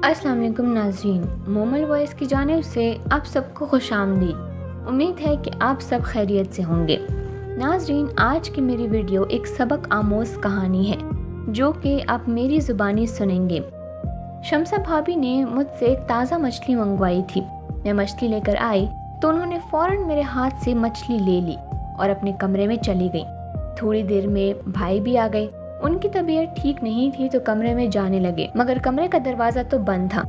अस्सलाम वालेकुम नाज़रीन, मोमल वॉइस की जानिब से आप सबको खुशामदीद। उम्मीद है कि आप सब खैरियत से होंगे। नाज़रीन, आज की मेरी वीडियो एक सबक आमोज़ कहानी है जो कि आप मेरी ज़ुबानी सुनेंगे। शम्सा भाभी ने मुझसे ताज़ा मछली मंगवाई थी। मैं मछली लेकर आई तो उन्होंने फ़ौरन मेरे हाथ से मछली ले ली और अपने कमरे में चली गई। थोड़ी देर में भाई भी आ गए। उनकी तबीयत ठीक नहीं थी तो कमरे में जाने लगे, मगर कमरे का दरवाज़ा तो बंद था।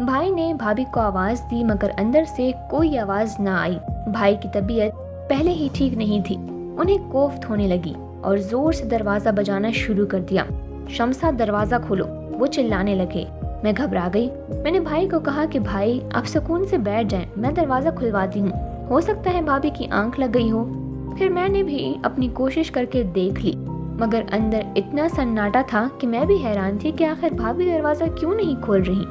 भाई ने भाभी को आवाज़ दी मगर अंदर से कोई आवाज़ ना आई। भाई की तबीयत पहले ही ठीक नहीं थी। उन्हें कोफ्त होने लगी और ज़ोर से दरवाज़ा बजाना शुरू कर दिया। शम्सा, दरवाज़ा खोलो, वो चिल्लाने लगे। मैं घबरा गई। मैंने भाई को कहा कि भाई आप सुकून से बैठ जाएं, मैं दरवाज़ा खुलवाती हूँ, हो सकता है भाभी की आंख लग गई हो। फिर मैंने भी अपनी कोशिश करके देख ली, मगर अंदर इतना सन्नाटा था कि मैं भी हैरान थी कि आखिर भाभी दरवाज़ा क्यों नहीं खोल रही।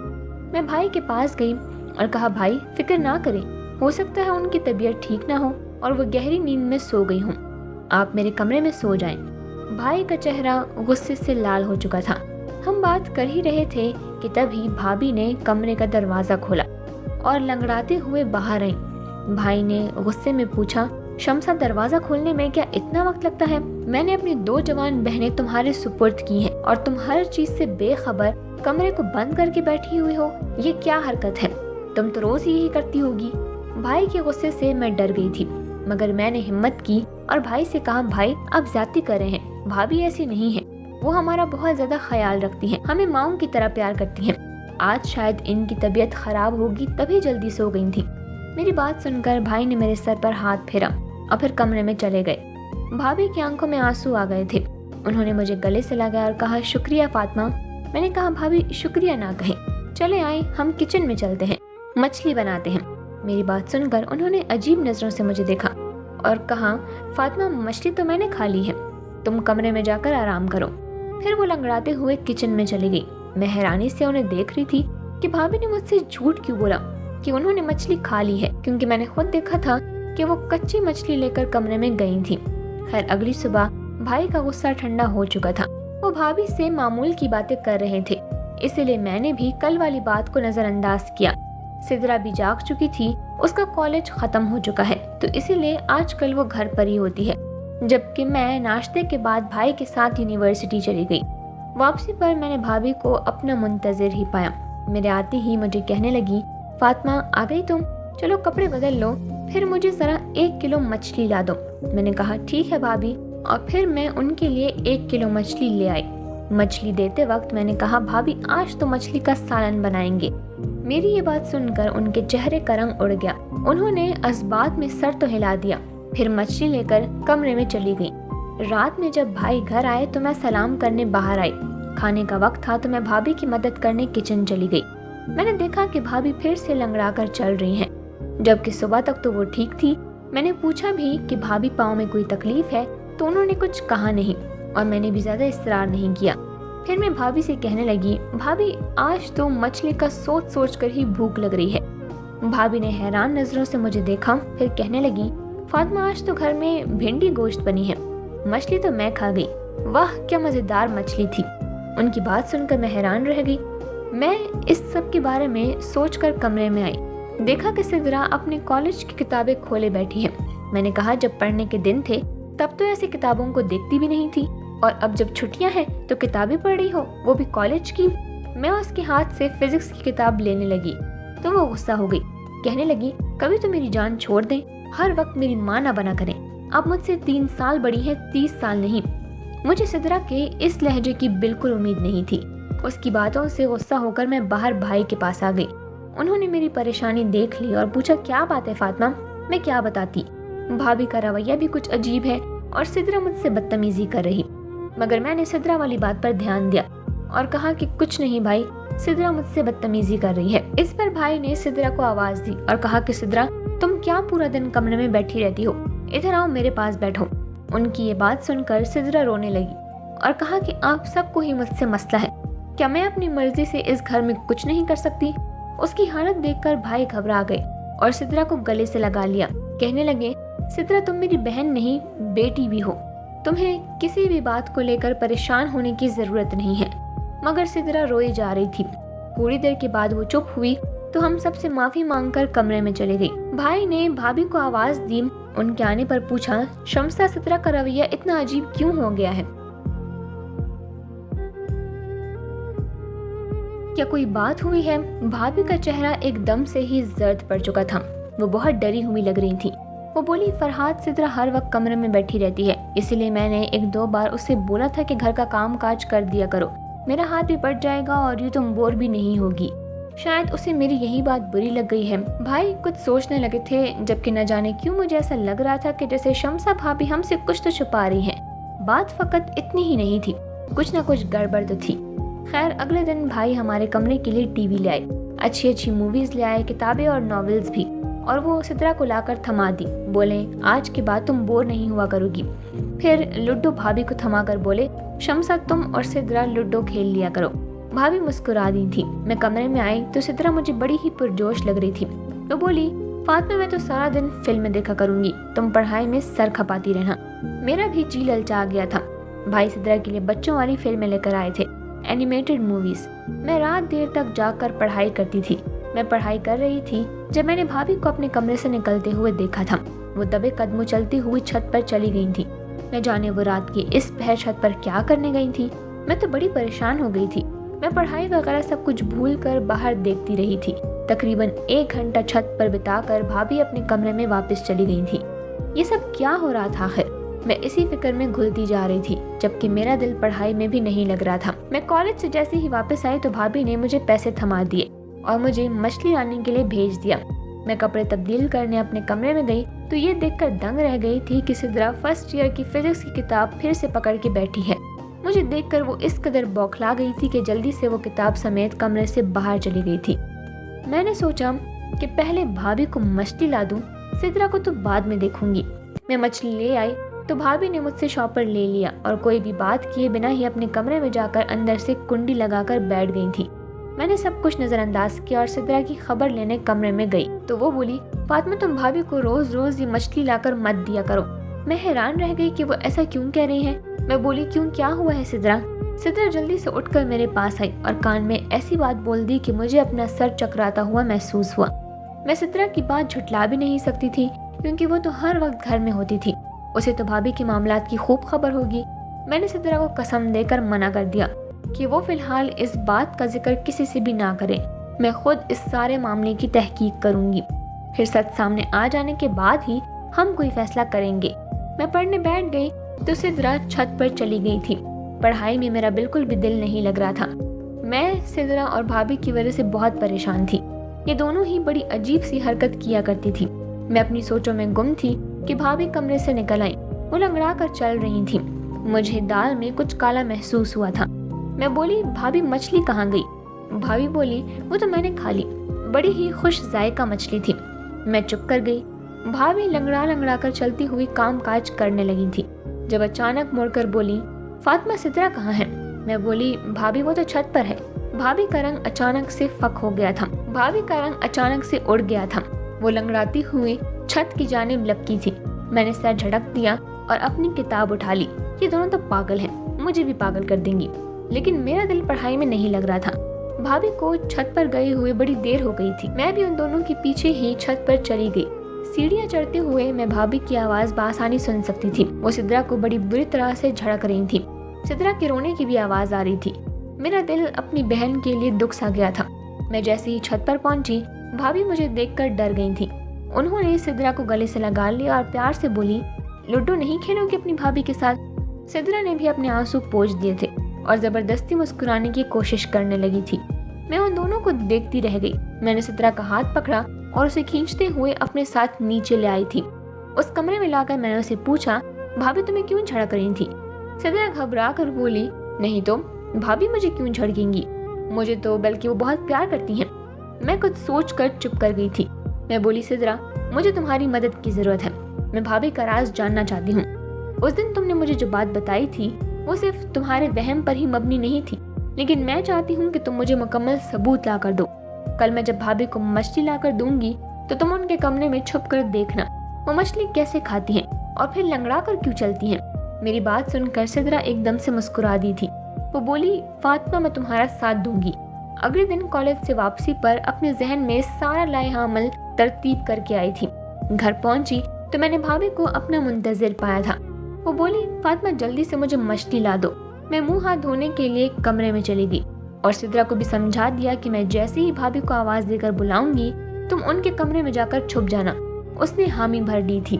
मैं भाई के पास गई और कहा, भाई फिक्र ना करें, हो सकता है उनकी तबीयत ठीक ना हो और वो गहरी नींद में सो गई हूँ, आप मेरे कमरे में सो जाएं। भाई का चेहरा गुस्से से लाल हो चुका था। हम बात कर ही रहे थे कि तभी भाभी ने कमरे का दरवाज़ा खोला और लंगड़ाते हुए बाहर आई। भाई ने गुस्से में पूछा, शम्सा, दरवाज़ा खोलने में क्या इतना वक्त लगता है? मैंने अपनी 2 जवान बहनें तुम्हारे सुपुर्द की हैं और तुम हर चीज़ से बेखबर कमरे को बंद करके बैठी हुई हो। ये क्या हरकत है? तुम तो रोज़ यही करती होगी। भाई के गुस्से से मैं डर गई थी, मगर मैंने हिम्मत की और भाई से कहा, भाई आप ज्यादती कर रहे हैं, भाभी ऐसी नहीं है, वो हमारा बहुत ज़्यादा ख्याल रखती हैं, हमें माँओं की तरह प्यार करती हैं। आज शायद इनकी तबीयत खराब होगी तभी जल्दी सो गई थी। मेरी बात सुनकर भाई ने मेरे सर पर हाथ फेरा और फिर कमरे में चले गए। भाभी की आंखों में आंसू आ गए थे। उन्होंने मुझे गले से लगाया और कहा, शुक्रिया फातिमा। मैंने कहा, भाभी शुक्रिया ना कहें, चले आए हम किचन में चलते हैं, मछली बनाते हैं। मेरी बात सुनकर उन्होंने अजीब नज़रों से मुझे देखा और कहा, फातिमा मछली तो मैंने खा ली है, तुम कमरे में जाकर आराम करो। फिर वो लंगड़ाते हुए किचन में चली गई। मैं हैरानी से उन्हें देख रही थी कि भाभी ने मुझसे झूठ क्यों बोला कि उन्होंने मछली खा ली है, क्योंकि मैंने खुद देखा था कि वो कच्ची मछली लेकर कमरे में गई थी। खैर, अगली सुबह भाई का गुस्सा ठंडा हो चुका था। वो भाभी से मामूल की बातें कर रहे थे, इसलिए मैंने भी कल वाली बात को नजरअंदाज किया। सिद्रा भी जाग चुकी थी, उसका कॉलेज खत्म हो चुका है तो इसीलिए आजकल वो घर पर ही होती है, जबकि मैं नाश्ते के बाद भाई के साथ यूनिवर्सिटी चली गई। वापसी पर मैंने भाभी को अपना मुंतजिर ही पाया। मेरे आते ही मुझे कहने लगी, फातिमा आ गई तुम, चलो कपड़े बदल लो, फिर मुझे जरा 1 किलो मछली ला दो। मैंने कहा, ठीक है भाभी, और फिर मैं उनके लिए 1 किलो मछली ले आई। मछली देते वक्त मैंने कहा, भाभी आज तो मछली का सालन बनाएंगे। मेरी ये बात सुनकर उनके चेहरे का रंग उड़ गया। उन्होंने असबात में सर तो हिला दिया, फिर मछली लेकर कमरे में चली गई। रात में जब भाई घर आए तो मैं सलाम करने बाहर आई। खाने का वक्त था तो मैं भाभी की मदद करने किचन चली गई। मैंने देखा कि भाभी फिर से लंगड़ा कर चल रही हैं, जबकि सुबह तक तो वो ठीक थी। मैंने पूछा भी कि भाभी पाँव में कोई तकलीफ है तो उन्होंने कुछ कहा नहीं और मैंने भी ज्यादा इसरार नहीं किया। फिर मैं भाभी से कहने लगी, भाभी आज तो मछली का सोच सोच कर ही भूख लग रही है। भाभी ने हैरान नजरों से मुझे देखा, फिर कहने लगी, फातिमा आज तो घर में भिंडी गोश्त बनी है, मछली तो मैं खा गई, वाह क्या मजेदार मछली थी। उनकी बात सुनकर मैं हैरान रह गई। मैं इस सब के बारे में सोचकर कमरे में आई, देखा कि सिद्रा अपने कॉलेज की किताबें खोले बैठी है। मैंने कहा, जब पढ़ने के दिन थे तब तो ऐसी किताबों को देखती भी नहीं थी, और अब जब छुट्टियां हैं तो किताबें पढ़ रही हो, वो भी कॉलेज की। मैं उसके हाथ से फिजिक्स की किताब लेने लगी तो वो गुस्सा हो गई, कहने लगी, कभी तो मेरी जान छोड़ दें, हर वक्त मेरी माँ ना बना करें, आप मुझसे 3 साल बड़ी है, 30 साल नहीं। मुझे सिद्रा के इस लहजे की बिल्कुल उम्मीद नहीं थी। उसकी बातों से गुस्सा होकर मैं बाहर भाई के पास आ गई। उन्होंने मेरी परेशानी देख ली और पूछा, क्या बात है फातिमा? मैं क्या बताती, भाभी का रवैया भी कुछ अजीब है और सिद्रा मुझसे बदतमीजी कर रही। मगर मैंने सिद्रा वाली बात पर ध्यान दिया और कहा कि कुछ नहीं भाई, सिद्रा मुझसे बदतमीजी कर रही है। इस पर भाई ने सिद्रा को आवाज दी और कहा कि सिद्रा, तुम क्या पूरा दिन कमरे में बैठी रहती हो, इधर आओ, मेरे पास बैठो। उनकी ये बात सुनकर सिद्रा रोने लगी और कहा कि आप सबको ही मुझसे मसला है, क्या मैं अपनी मर्जी से इस घर में कुछ नहीं कर सकती? उसकी हालत देखकर भाई घबरा गए और सिद्रा को गले से लगा लिया, कहने लगे, सिद्रा तुम मेरी बहन नहीं बेटी भी हो, तुम्हें किसी भी बात को लेकर परेशान होने की जरूरत नहीं है। मगर सिद्रा रोई जा रही थी। थोड़ी देर के बाद वो चुप हुई तो हम सबसे माफी मांगकर कमरे में चले गए। भाई ने भाभी को आवाज दी। उनके आने पर पूछा, शम्सा, सिद्रा का रवैया इतना अजीब क्यों हो गया है? क्या कोई बात हुई है? भाभी का चेहरा एकदम से ही जर्द पड़ चुका था। वो बहुत डरी हुई लग रही थी। वो बोली, फरहाद, सिद्रा हर वक्त कमरे में बैठी रहती है, इसीलिए मैंने 1-2 बार उससे बोला था कि घर का काम काज कर दिया करो, मेरा हाथ भी पड़ जाएगा और यूँ तुम बोर भी नहीं होगी। शायद उसे मेरी यही बात बुरी लग गई है। भाई कुछ सोचने लगे थे, जबकि न जाने क्यों मुझे ऐसा लग रहा था कि जैसे शम्सा भाभी हमसे कुछ तो छुपा रही है। बात फकत इतनी ही नहीं थी, कुछ न कुछ गड़बड़ तो थी। खैर, अगले दिन भाई हमारे कमरे के लिए टीवी ले आए, अच्छी मूवीज ले आए, किताबें और नॉवेल्स भी, और वो सिद्रा को लाकर थमा दी। बोले, आज के बाद तुम बोर नहीं हुआ करोगी। फिर लूडो भाभी को थमा कर बोले, शम्सा, तुम और सिद्रा लूडो खेल लिया करो। भाभी मुस्कुरा दी थी। मैं कमरे में आई तो सिद्रा मुझे बड़ी ही पुरजोश लग रही थी। तो बोली, फातिमा, मैं तो सारा दिन फिल्म देखा करूंगी, तुम पढ़ाई में सर खपाती रहना। मेरा भी जी ललचा गया था। भाई सिद्रा के लिए बच्चों वाली फिल्में लेकर आए थे, एनिमेटेड मूवीज। मैं रात देर तक जाकर पढ़ाई करती थी। मैं पढ़ाई कर रही थी जब मैंने भाभी को अपने कमरे से निकलते हुए देखा था। वो दबे कदमों चलती हुई छत पर चली गई थी। न जाने वो रात की इस पहर छत पर क्या करने गई थी। मैं तो बड़ी परेशान हो गई थी। मैं पढ़ाई वगैरह सब कुछ भूल कर बाहर देखती रही थी। तकरीबन 1 घंटा छत पर बिताकर भाभी अपने कमरे में वापस चली गई थी। ये सब क्या हो रहा था आखिर? मैं इसी फिक्र में घुलती जा रही थी, जबकि मेरा दिल पढ़ाई में भी नहीं लग रहा था। मैं कॉलेज से जैसे ही वापस आई तो भाभी ने मुझे पैसे थमा दिए और मुझे मछली लाने के लिए भेज दिया। मैं कपड़े तब्दील करने अपने कमरे में गई तो ये देखकर दंग रह गई थी कि सिद्रा फर्स्ट ईयर की फिजिक्स की किताब फिर से पकड़ के बैठी है। मुझे देखकर वो इस कदर बौखला गई थी कि जल्दी से वो किताब समेत कमरे से बाहर चली गई थी। मैंने सोचा कि पहले भाभी को मछली ला दूं, सिद्रा को तो बाद में देखूंगी। मैं मछली ले आई तो भाभी ने मुझसे शॉपर ले लिया और कोई भी बात किए बिना ही अपने कमरे में जाकर अंदर से कुंडी लगाकर बैठ गई थी। मैंने सब कुछ नजरअंदाज किया और सिद्रा की खबर लेने कमरे में गई तो वो बोली, फातिमा, तुम भाभी को रोज रोज ये मछली लाकर मत दिया करो। मैं हैरान रह गई कि वो ऐसा क्यों कह रही है। मैं बोली, क्यों, क्या हुआ है सिद्रा? सिद्रा जल्दी से उठकर मेरे पास आई और कान में ऐसी बात बोल दी कि मुझे अपना सर चकराता हुआ महसूस हुआ। मैं सिद्रा की बात झुठला भी नहीं सकती थी क्योंकि वो तो हर वक्त घर में होती थी। उसे तो भाभी के मामलात की खूब खबर होगी। मैंने सिद्रा को कसम देकर मना कर दिया कि वो फिलहाल इस बात का जिक्र किसी से भी ना करे। मैं खुद इस सारे मामले की तहकीक करूंगी, फिर सच सामने आ जाने के बाद ही हम कोई फैसला करेंगे। मैं पढ़ने बैठ गई तो सिद्रा छत पर चली गई थी। पढ़ाई में मेरा बिल्कुल भी दिल नहीं लग रहा था। मैं सिद्रा और भाभी की वजह से बहुत परेशान थी। ये दोनों ही बड़ी अजीब सी हरकत किया करती थी। मैं अपनी सोचों में गुम थी कि भाभी कमरे से निकल आई। वो लंगड़ा कर चल रही थी। मुझे दाल में कुछ काला महसूस हुआ था। मैं बोली, भाभी, मछली कहाँ गई? भाभी बोली, वो तो मैंने खा ली, बड़ी ही खुश जायका मछली थी। मैं चुप कर गई। भाभी लंगड़ा कर चलती हुई काम काज करने लगी थी जब अचानक मुड़कर बोली, फातिमा, सिद्रा कहाँ है? मैं बोली, भाभी, वो तो छत पर है। भाभी का रंग अचानक से फक हो गया था। भाभी का रंग अचानक से उड़ गया था। वो लंगड़ाती हुई छत की जानिब लपकी थी। मैंने सर झटक दिया और अपनी किताब उठा ली। ये दोनों तो पागल हैं, मुझे भी पागल कर देंगी। लेकिन मेरा दिल पढ़ाई में नहीं लग रहा था। भाभी को छत पर गए हुए बड़ी देर हो गई थी। मैं भी उन दोनों के पीछे ही छत पर चली गई। सीढ़ियाँ चढ़ते हुए मैं भाभी की आवाज बासानी सुन सकती थी। वो सिद्रा को बड़ी बुरी तरह से झड़क रही थी। सिद्रा के रोने की भी आवाज आ रही थी। मेरा दिल अपनी बहन के लिए दुख सा गया था। मैं जैसे ही छत पर पहुंची, भाभी मुझे देखकर डर गई थी। उन्होंने सिद्रा को गले से लगा लिया और प्यार से बोली, लूडो नहीं खेलोगी अपनी भाभी के साथ? सिद्रा ने भी अपने आंसू पोंछ दिए थे और जबरदस्ती मुस्कुराने की कोशिश करने लगी थी। मैं उन दोनों को देखती रह गई। मैंने सिद्रा का हाथ पकड़ा और उसे खींचते हुए अपने साथ नीचे ले आई थी। उस कमरे में लाकर मैंने उसे पूछा, भाभी तुम्हें क्यों झड़क रही थी? सिद्रा घबरा कर बोली, नहीं तो भाभी मुझे क्यों झड़केंगी, मुझे तो बल्कि वो बहुत प्यार करती हैं। मैं कुछ सोच कर चुप कर गई थी। मैं बोली, सिद्रा, मुझे तुम्हारी मदद की जरूरत है। मैं भाभी का राज जानना चाहती हूँ। उस दिन तुमने मुझे जो बात बताई थी वो सिर्फ तुम्हारे वहम पर ही मबनी नहीं थी, लेकिन मैं चाहती हूँ कि तुम मुझे मुकम्मल सबूत ला कर दो। कल मैं जब भाभी को मछली ला कर दूंगी तो तुम उनके कमरे में छुप कर देखना वो मछली कैसे खाती हैं और फिर लंगड़ा कर क्यों चलती हैं। मेरी बात सुनकर सिद्रा एकदम से मुस्कुरा दी थी। वो बोली, फातिमा, मैं तुम्हारा साथ दूंगी। अगले दिन कॉलेज से वापसी पर अपने जहन में सारा लाया अमल तरतीब करके आई थी। घर पहुंची तो मैंने भाभी को अपना मुंतजिर पाया था। वो बोली, फातिमा जल्दी से मुझे मछली ला दो। मैं मुंह हाथ धोने के लिए कमरे में चली गई और सिद्रा को भी समझा दिया कि मैं जैसे ही भाभी को आवाज देकर बुलाऊंगी तुम उनके कमरे में जाकर छुप जाना। उसने हामी भर दी थी।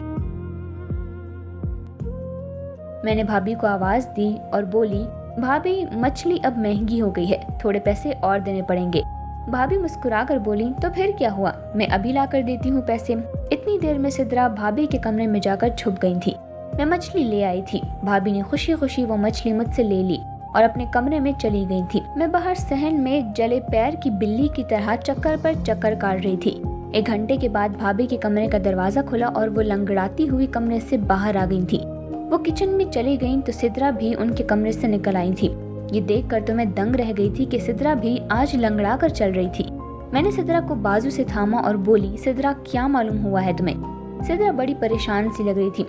मैंने भाभी को आवाज दी और बोली, भाभी मछली अब महंगी हो गई है, थोड़े पैसे और देने पड़ेंगे। भाभी मुस्कुरा कर बोली, तो फिर क्या हुआ, मैं अभी ला कर देती हूँ पैसे। इतनी देर में सिद्रा भाभी के कमरे में जाकर छुप गई थी। मैं मछली ले आई थी। भाभी ने खुशी खुशी वो मछली मुझसे ले ली और अपने कमरे में चली गई थी। मैं बाहर सहन में जले पैर की बिल्ली की तरह चक्कर पर चक्कर काट रही थी। 1 घंटे के बाद भाभी के कमरे का दरवाजा खुला और वो लंगड़ाती हुई कमरे से बाहर आ गई थी। वो किचन में चली गईं तो सिद्रा भी उनके कमरे से निकल आई थी। ये देखकर तो मैं दंग रह गई थी कि सिद्रा भी आज लंगड़ा कर चल रही थी। मैंने सिद्रा को बाजू से थामा और बोली, सिद्रा क्या मालूम हुआ है तुम्हें? सिद्रा बड़ी परेशान सी लग रही थी।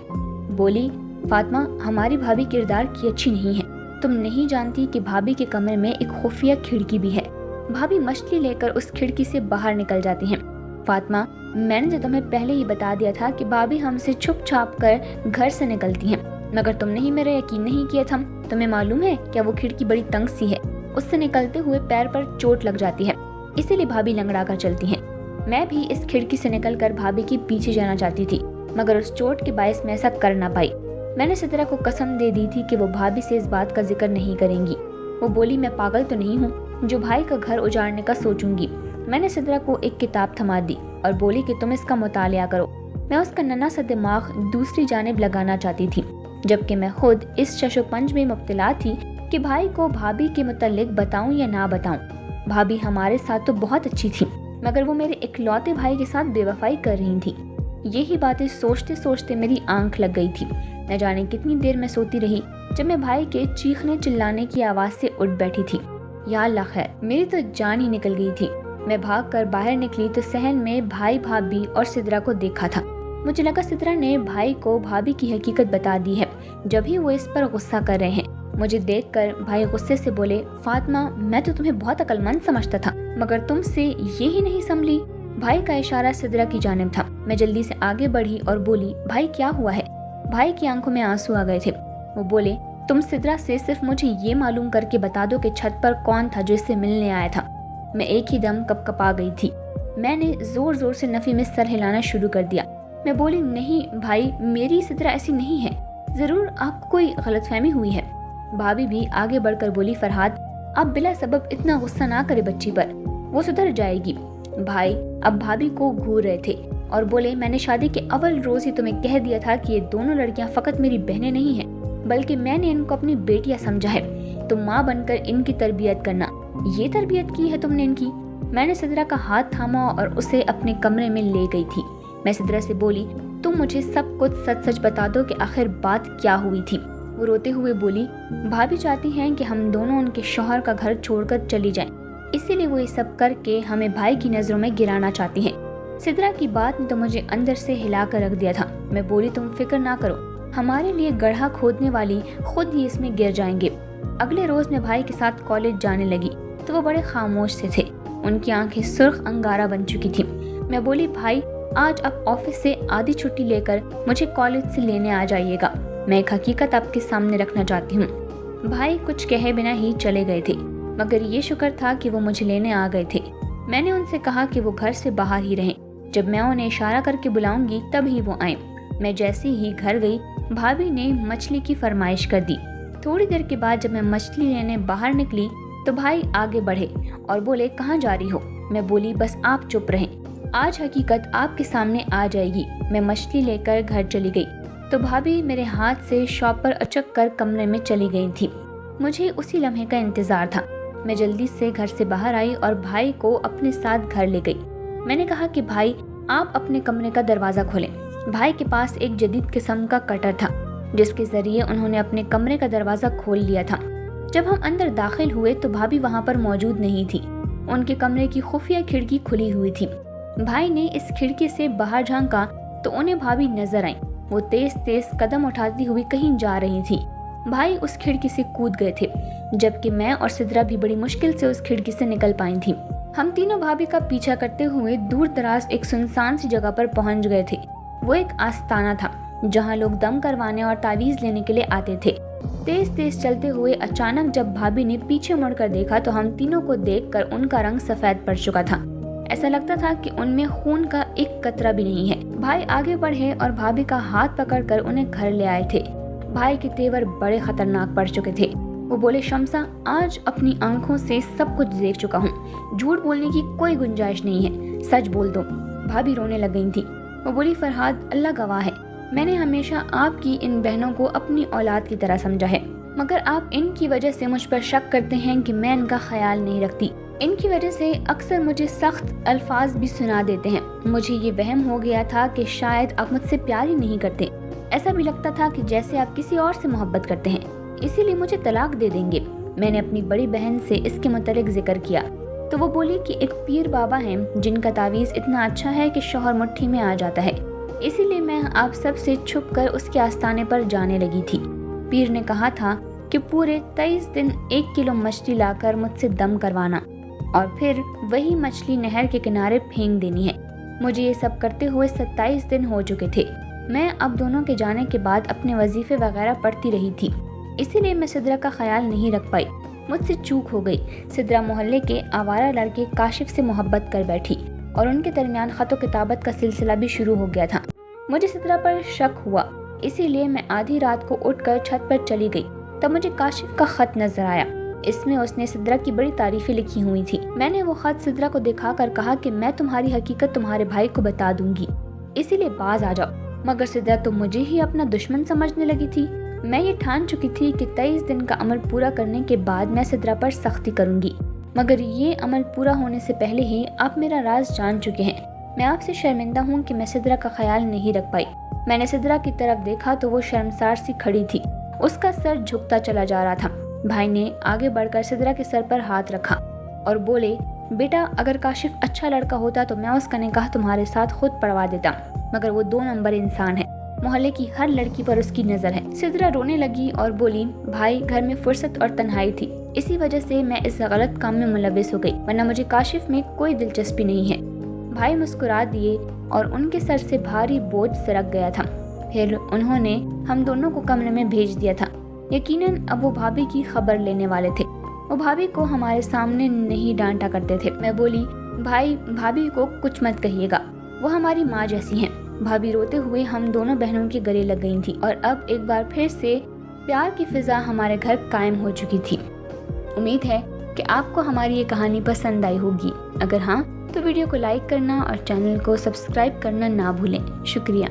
बोली, फातिमा हमारी भाभी किरदार की अच्छी नहीं है। तुम नहीं जानती कि भाभी के कमरे में एक खुफिया खिड़की भी है। भाभी मछली लेकर उस खिड़की से बाहर निकल जाती हैं। फातिमा मैंने तो तुम्हें पहले ही बता दिया था कि भाभी हमसे छुप छाप कर घर से निकलती हैं, मगर तुमने ही मेरा यकीन नहीं किया था। तुम्हें मालूम है क्या वो खिड़की बड़ी तंग सी है, उससे निकलते हुए पैर पर चोट लग जाती है, इसीलिए भाभी लंगड़ा कर चलती हैं। मैं भी इस खिड़की से निकलकर भाभी के पीछे जाना चाहती थी, मगर उस चोट के बायस मैं ऐसा कर ना पाई। मैंने सिद्रा को कसम दे दी थी कि वो भाभी से इस बात का जिक्र नहीं करेंगी। वो बोली, मैं पागल तो नहीं हूँ जो भाई का घर उजाड़ने का सोचूंगी। मैंने सिद्रा को एक किताब थमा दी और बोली कि तुम इसका मुतालिया करो। मैं उसका नन्हा सा दिमाग दूसरी जानिब लगाना चाहती थी, जबकि मैं खुद इस शशोपंज में मुब्तला थी कि भाई को भाभी के मुतालिक बताऊं या ना बताऊं। भाभी हमारे साथ तो बहुत अच्छी थी, मगर वो मेरे इकलौते भाई के साथ बेवफाई कर रही थी। यही बातें सोचते सोचते मेरी आंख लग गई थी। न जाने कितनी देर मैं सोती रही जब मैं भाई के चीखने चिल्लाने की आवाज से उठ बैठी थी। या अल्लाह खैर, मेरी तो जान ही निकल गई थी। मैं भागकर बाहर निकली तो सहन में भाई भाभी और सिद्रा को देखा था। मुझे लगा सिद्रा ने भाई को भाभी की हकीकत बता दी है, जब ही वो इस पर गुस्सा कर रहे हैं। मुझे देखकर भाई गुस्से से बोले, फातिमा मैं तो तुम्हें बहुत अक्लमंद समझता था, मगर तुमसे ये ही नहीं संभली। भाई का इशारा सिद्रा की जानिब था। मैं जल्दी से आगे बढ़ी और बोली, भाई क्या हुआ है? भाई की आंखों में आंसू आ गए थे। वो बोले, तुम सिद्रा से सिर्फ मुझे ये मालूम करके बता दो कि छत पर कौन था जो इससे मिलने आया था। मैं एक ही दम कपकपा गई थी। मैंने जोर जोर से नफी में सर हिलाना शुरू कर दिया। मैं बोली, नहीं भाई, मेरी सिद्रा ऐसी नहीं है, जरूर आपको कोई गलतफहमी हुई है। भाभी भी आगे बढ़कर बोली, फरहाद आप बिला सबब इतना गुस्सा ना करे बच्ची पर, वो सुधर जाएगी। भाई अब भाभी को घूर रहे थे और बोले, मैंने शादी के अव्वल रोज ही तुम्हें कह दिया था कि ये दोनों लड़कियां फकत मेरी बहनें नहीं हैं, बल्कि मैंने इनको अपनी बेटियां समझा है। तुम माँ बनकर इनकी तरबियत करना। ये तरबियत की है तुमने इनकी? मैंने सिद्रा का हाथ थामा और उसे अपने कमरे में ले गई थी। मैं सिद्रा से बोली, तुम मुझे सब कुछ सच सच बता दो कि आखिर बात क्या हुई थी। वो रोते हुए बोली, भाभी चाहती हैं कि हम दोनों उनके शौहर का घर छोड़कर चली जाएं, इसीलिए वो ये सब करके हमें भाई की नजरों में गिराना चाहती हैं। सिद्रा की बात ने तो मुझे अंदर से हिला कर रख दिया था। मैं बोली, तुम फिक्र ना करो, हमारे लिए गड्ढा खोदने वाली खुद ही इसमें गिर जाएंगे। अगले रोज मैं भाई के साथ कॉलेज जाने लगी तो वो बड़े खामोश से थे। उनकी आंखें सुर्ख अंगारा बन चुकी थी। मैं बोली, भाई आज आप ऑफिस से आधी छुट्टी लेकर मुझे कॉलेज से लेने आ जाइएगा। मैं एक हकीकत आपके सामने रखना चाहती हूँ। भाई कुछ कहे बिना ही चले गए थे, मगर ये शुक्र था कि वो मुझे लेने आ गए थे। मैंने उनसे कहा कि वो घर से बाहर ही रहें, जब मैं उन्हें इशारा करके बुलाऊंगी तभी वो आए। मैं जैसे ही घर गई, भाभी ने मछली की फरमाइश कर दी। थोड़ी देर के बाद जब मैं मछली लेने बाहर निकली तो भाई आगे बढ़े और बोले, कहाँ जा रही हो? मैं बोली, बस आप चुप रहें, आज हकीकत आपके सामने आ जाएगी। मैं मछली लेकर घर चली गई तो भाभी मेरे हाथ से शॉप पर अचक कर कमरे में चली गई थी। मुझे उसी लम्हे का इंतजार था। मैं जल्दी से घर से बाहर आई और भाई को अपने साथ घर ले गई। मैंने कहा कि भाई आप अपने कमरे का दरवाजा खोलें। भाई के पास एक जदीद किस्म का कटर था, जिसके जरिए उन्होंने अपने कमरे का दरवाजा खोल लिया था। जब हम अंदर दाखिल हुए तो भाभी वहाँ पर मौजूद नहीं थी। उनके कमरे की खुफिया खिड़की खुली हुई थी। भाई ने इस खिड़की से बाहर झांका तो उन्हें भाभी नजर आई। वो तेज तेज कदम उठाती हुई कहीं जा रही थी। भाई उस खिड़की से कूद गए थे, जबकि मैं और सिद्रा भी बड़ी मुश्किल से उस खिड़की से निकल पाई थी। हम तीनों भाभी का पीछा करते हुए दूर दराज एक सुनसान सी जगह पर पहुंच गए थे। वो एक आस्ताना था जहां लोग दम करवाने और तावीज लेने के लिए आते थे। तेज तेज चलते हुए अचानक जब भाभी ने पीछे मुड़कर देखा तो हम तीनों को देखकर उनका रंग सफेद पड़ चुका था। ऐसा लगता था कि उनमें खून का एक कतरा भी नहीं है। भाई आगे बढ़े और भाभी का हाथ पकड़कर उन्हें घर ले आए थे। भाई के तेवर बड़े खतरनाक पड़ चुके थे। वो बोले, शम्सा, आज अपनी आंखों से सब कुछ देख चुका हूँ, झूठ बोलने की कोई गुंजाइश नहीं है, सच बोल दो। भाभी रोने लग गई थी। वो बोली, फरहाद, अल्लाह गवाह है, मैंने हमेशा आपकी इन बहनों को अपनी औलाद की तरह समझा है, मगर आप इनकी वजह से मुझ पर शक करते हैं कि मैं इनका ख्याल नहीं रखती। इनकी वजह से अक्सर मुझे सख्त अल्फाज भी सुना देते हैं। मुझे ये वहम हो गया था कि शायद आप मुझसे प्यार ही नहीं करते। ऐसा भी लगता था कि जैसे आप किसी और से मोहब्बत करते हैं, इसीलिए मुझे तलाक दे देंगे। मैंने अपनी बड़ी बहन से इसके मुतालिक जिक्र किया तो वो बोली कि एक पीर बाबा हैं जिनका तावीज़ इतना अच्छा है कि शौहर मुट्ठी में आ जाता है, इसीलिए मैं आप सब से छुप कर उसके आस्थाने पर जाने लगी थी। पीर ने कहा था कि पूरे 23 दिन 1 किलो मछली लाकर मुझसे दम करवाना और फिर वही मछली नहर के किनारे फेंक देनी है। मुझे ये सब करते हुए 27 दिन हो चुके थे। मैं अब दोनों के जाने के बाद अपने वजीफे वगैरह पढ़ती रही थी, इसीलिए मैं सिद्रा का ख्याल नहीं रख पाई। मुझसे चूक हो गई। सिद्रा मोहल्ले के आवारा लड़के काशिफ से मोहब्बत कर बैठी और उनके दरमियान खतो किताबत का सिलसिला भी शुरू हो गया था। मुझे सिद्रा पर शक हुआ, इसीलिए मैं आधी रात को उठकर छत पर चली गई। तब मुझे काशिफ का खत नजर आया। इसमें उसने सिद्रा की बड़ी तारीफें लिखी हुई थी। मैंने वो खत सिद्रा को दिखाकर कहा कि मैं तुम्हारी हकीकत तुम्हारे भाई को बता दूंगी, इसीलिए बाज आ जाओ। मगर सिद्रा तो मुझे ही अपना दुश्मन समझने लगी थी। मैं ये ठान चुकी थी कि 23 दिन का अमल पूरा करने के बाद मैं सिद्रा पर सख्ती करूंगी, मगर ये अमल पूरा होने से पहले ही आप मेरा राज जान चुके हैं। मैं आपसे शर्मिंदा हूँ कि मैं सिद्रा का ख्याल नहीं रख पाई। मैंने सिद्रा की तरफ देखा तो वो शर्मसार सी खड़ी थी, उसका सर झुकता चला जा रहा था। भाई ने आगे बढ़कर सिद्रा के सर पर हाथ रखा और बोले, बेटा, अगर काशिफ अच्छा लड़का होता तो मैं उसका निकाह तुम्हारे साथ खुद पढ़वा देता, मगर वो 2 नंबर इंसान है। मोहल्ले की हर लड़की पर उसकी नजर है। सिद्रा रोने लगी और बोली, भाई, घर में फुर्सत और तन्हाई थी, इसी वजह से मैं इस गलत काम में मुलविस हो गई, वरना मुझे काशिफ में कोई दिलचस्पी नहीं है। भाई मुस्कुरा दिए और उनके सर से भारी बोझ सरक गया था। फिर उन्होंने हम दोनों को कमरे में भेज दिया था। यकीनन अब वो भाभी की खबर लेने वाले थे। वो भाभी को हमारे सामने नहीं डांटा करते थे। मैं बोली, भाई, भाभी को कुछ मत कहिएगा, वो हमारी माँ जैसी हैं। भाभी रोते हुए हम दोनों बहनों के गले लग गई थी और अब एक बार फिर से प्यार की फिजा हमारे घर कायम हो चुकी थी। उम्मीद है कि आपको हमारी ये कहानी पसंद आई होगी। अगर हाँ, तो वीडियो को लाइक करना और चैनल को सब्सक्राइब करना ना भूलें। शुक्रिया।